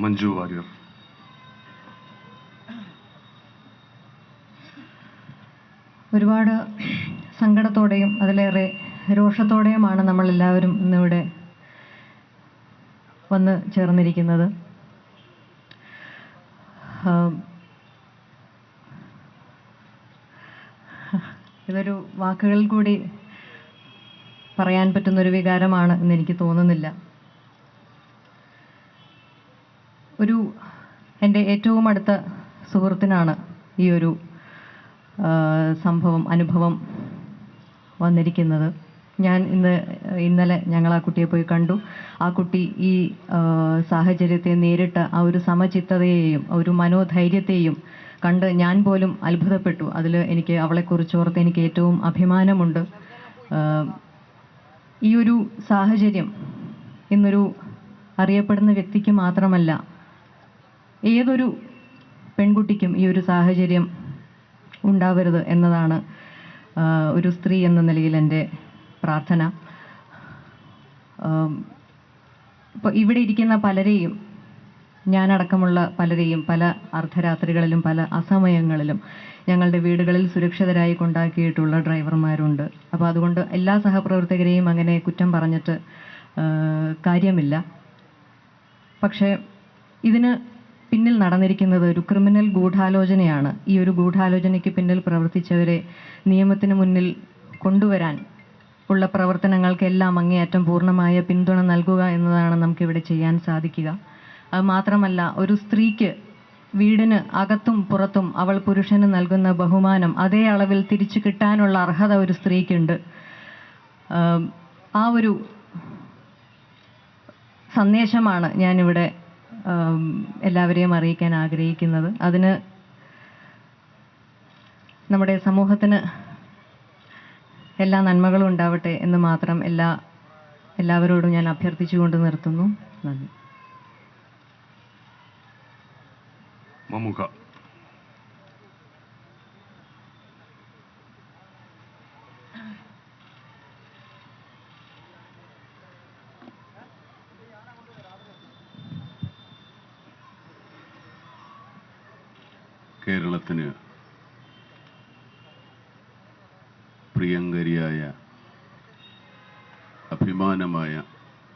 മഞ്ജു വാര്യർ. ഒരുപാട് സങ്കടത്തോടെയും അതിലേറെ രോഷത്തോടെയുമാണ് നമ്മളെല്ലാവരും ഇന്നിവിടെ വന്ന് ചേർന്നിരിക്കുന്നത്. ഇതൊരു വാക്കുകളിൽ കൂടി പറയാൻ പറ്റുന്നൊരു വികാരമാണ് എന്നെനിക്ക് തോന്നുന്നില്ല. എൻ്റെ ഏറ്റവും അടുത്ത സുഹൃത്തിനാണ് ഈ ഒരു അനുഭവം വന്നിരിക്കുന്നത്. ഞാൻ ഇന്നലെ ഞങ്ങൾ ആ കുട്ടിയെ പോയി കണ്ടു. ആ കുട്ടി ഈ സാഹചര്യത്തെ നേരിട്ട ആ ഒരു സമചിത്തതയെയും ഒരു മനോധൈര്യത്തെയും കണ്ട് ഞാൻ പോലും അത്ഭുതപ്പെട്ടു. അതിൽ എനിക്ക് അവളെക്കുറിച്ചോർത്ത് എനിക്ക് ഏറ്റവും അഭിമാനമുണ്ട്. ഈ ഒരു സാഹചര്യം ഇന്നൊരു അറിയപ്പെടുന്ന വ്യക്തിക്ക് മാത്രമല്ല, ഏതൊരു പെൺകുട്ടിക്കും ഈ ഒരു സാഹചര്യം ഉണ്ടാവരുത് എന്നതാണ് ഒരു സ്ത്രീ എന്ന നിലയിൽ എൻ്റെ പ്രാർത്ഥന. ഇപ്പോൾ ഇവിടെ ഇരിക്കുന്ന പലരെയും, ഞാനടക്കമുള്ള പലരെയും പല അർദ്ധരാത്രികളിലും പല അസമയങ്ങളിലും ഞങ്ങളുടെ വീടുകളിൽ സുരക്ഷിതരായി കൊണ്ടാക്കിയിട്ടുള്ള ഡ്രൈവർമാരുണ്ട്. അപ്പോൾ അതുകൊണ്ട് എല്ലാ സഹപ്രവർത്തകരെയും അങ്ങനെ കുറ്റം പറഞ്ഞിട്ട് കാര്യമില്ല. പക്ഷേ ഇതിന് പിന്നിൽ നടന്നിരിക്കുന്നത് ഒരു ക്രിമിനൽ ഗൂഢാലോചനയാണ്. ഈ ഒരു ഗൂഢാലോചനയ്ക്ക് പിന്നിൽ പ്രവർത്തിച്ചവരെ നിയമത്തിന് മുന്നിൽ കൊണ്ടുവരാൻ ഉള്ള പ്രവർത്തനങ്ങൾക്കെല്ലാം അങ്ങേയറ്റം പൂർണ്ണമായ പിന്തുണ നൽകുക എന്നതാണ് നമുക്കിവിടെ ചെയ്യാൻ സാധിക്കുക. അത് മാത്രമല്ല, ഒരു സ്ത്രീക്ക് വീടിന് അകത്തും പുറത്തും അവൾ പുരുഷന് നൽകുന്ന ബഹുമാനം അതേ അളവിൽ തിരിച്ചു കിട്ടാനുള്ള അർഹത ഒരു സ്ത്രീക്കുണ്ട്. ആ ഒരു സന്ദേശമാണ് ഞാനിവിടെ എല്ലാവരെയും അറിയിക്കാൻ ആഗ്രഹിക്കുന്നത്. അതിന് നമ്മുടെ സമൂഹത്തിന് എല്ലാ നന്മകളും ഉണ്ടാവട്ടെ എന്ന് മാത്രം എല്ലാവരോടും ഞാൻ അഭ്യർത്ഥിച്ചുകൊണ്ട് നിർത്തുന്നു. നന്ദി. മമുക. കേരളത്തിന് പ്രിയങ്കരിയായ അഭിമാനമായ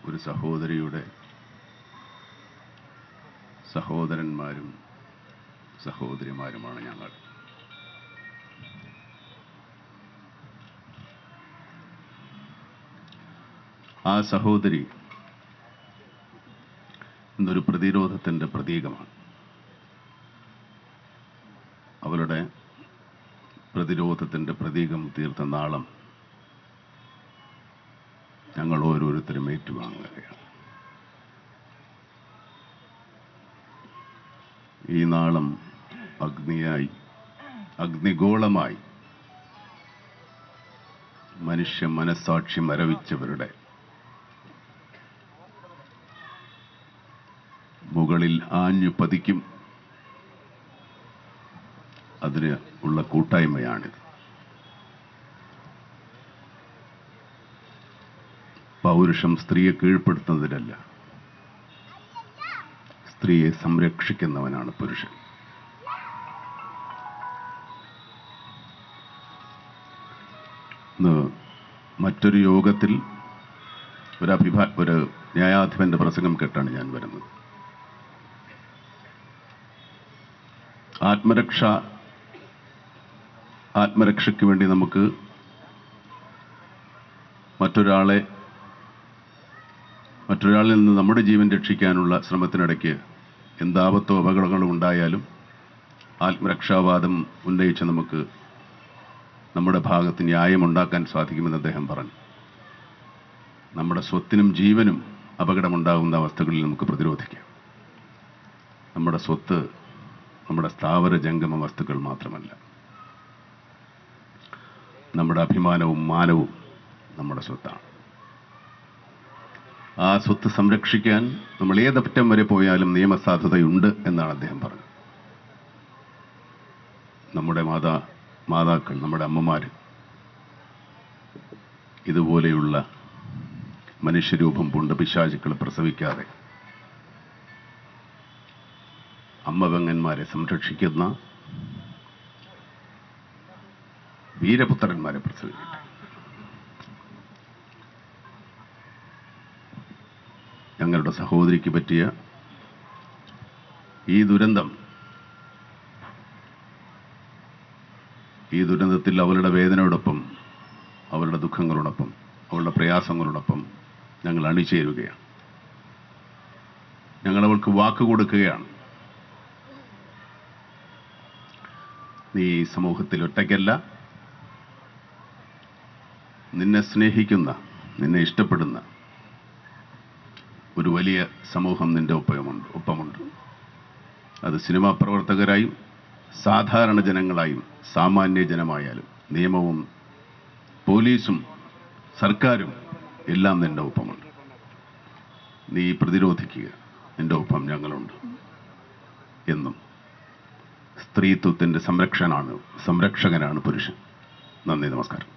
ഒരു സഹോദരിയുടെ സഹോദരന്മാരും സഹോദരിമാരുമാണ് ഞങ്ങൾ. ആ സഹോദരി ഇന്നൊരു പ്രതിരോധത്തിൻ്റെ പ്രതീകമാണ്. അവളുടെ പ്രതിരോധത്തിൻ്റെ പ്രതീകം തീർത്ത നാളം ഞങ്ങൾ ഓരോരുത്തരും ഏറ്റുവാങ്ങുകയാണ്. ഈ നാളം അഗ്നിഗോളമായി മനുഷ്യ മനസ്സാക്ഷി മരവിച്ചവരുടെ മുകളിൽ ആഞ്ഞു പതിക്കും. അതിന് ഉള്ള കൂട്ടായ്മയാണിത്. പൗരുഷം സ്ത്രീയെ കീഴ്പ്പെടുത്തുന്നതിലല്ല, സ്ത്രീയെ സംരക്ഷിക്കുന്നവനാണ് പുരുഷൻ. ഇന്ന് മറ്റൊരു യോഗത്തിൽ ഒരു ന്യായാധിപന്റെ പ്രസംഗം കേട്ടാണ് ഞാൻ വരുന്നത്. ആത്മരക്ഷയ്ക്ക് വേണ്ടി നമുക്ക് മറ്റൊരാളിൽ നിന്ന് നമ്മുടെ ജീവൻ രക്ഷിക്കാനുള്ള ശ്രമത്തിനിടയ്ക്ക് എന്താപത്തോ അപകടങ്ങളോ ഉണ്ടായാലും ആത്മരക്ഷാവാദം ഉന്നയിച്ച് നമുക്ക് നമ്മുടെ ഭാഗത്ത് ന്യായമുണ്ടാക്കാൻ സാധിക്കുമെന്ന് അദ്ദേഹം പറഞ്ഞു. നമ്മുടെ സ്വത്തിനും ജീവനും അപകടമുണ്ടാകുന്ന അവസ്ഥകളിൽ നമുക്ക് പ്രതിരോധിക്കാം. നമ്മുടെ സ്വത്ത് നമ്മുടെ സ്ഥാവര ജംഗമ വസ്തുക്കൾ മാത്രമല്ല, നമ്മുടെ അഭിമാനവും മാനവും നമ്മുടെ സ്വത്താണ്. ആ സ്വത്ത് സംരക്ഷിക്കാൻ നമ്മൾ ഏതറ്റം വരെ പോയാലും നിയമസാധുതയുണ്ട് എന്നാണ് അദ്ദേഹം പറഞ്ഞത്. നമ്മുടെ മാതാക്കൾ, നമ്മുടെ അമ്മമാർ ഇതുപോലെയുള്ള മനുഷ്യരൂപം പൂണ്ട പിശാചുക്കളെ പ്രസവിക്കാതെ അമ്മപെങ്ങന്മാരെ സംരക്ഷിക്കുന്ന വീരപുത്രന്മാരെ പ്രസവിക്കട്ടെ. ഞങ്ങളുടെ സഹോദരിക്ക് പറ്റിയ ഈ ദുരന്തത്തിൽ അവളുടെ വേദനയോടൊപ്പം, അവളുടെ ദുഃഖങ്ങളോടൊപ്പം, അവളുടെ പ്രയാസങ്ങളോടൊപ്പം ഞങ്ങൾ അണിചേരുകയാണ്. ഞങ്ങൾ അവൾക്ക് വാക്ക് കൊടുക്കുകയാണ്. നീ സമൂഹത്തിൽ ഒറ്റയ്ക്കല്ല. നിന്നെ സ്നേഹിക്കുന്ന, നിന്നെ ഇഷ്ടപ്പെടുന്ന ഒരു വലിയ സമൂഹം നിന്റെ ഒപ്പമുണ്ട്. അത് സിനിമാ പ്രവർത്തകരായും സാധാരണ ജനങ്ങളായും സാമാന്യ ജനമായാലും നിയമവും പോലീസും സർക്കാരും എല്ലാം നിന്റെ ഒപ്പമുണ്ട്. നീ പ്രതിരോധിക്കുക, നിന്റെ ഒപ്പം ഞങ്ങളുണ്ട് എന്നും. സ്ത്രീത്വത്തിൻ്റെ സംരക്ഷകനാണ് പുരുഷൻ. നന്ദി, നമസ്കാരം.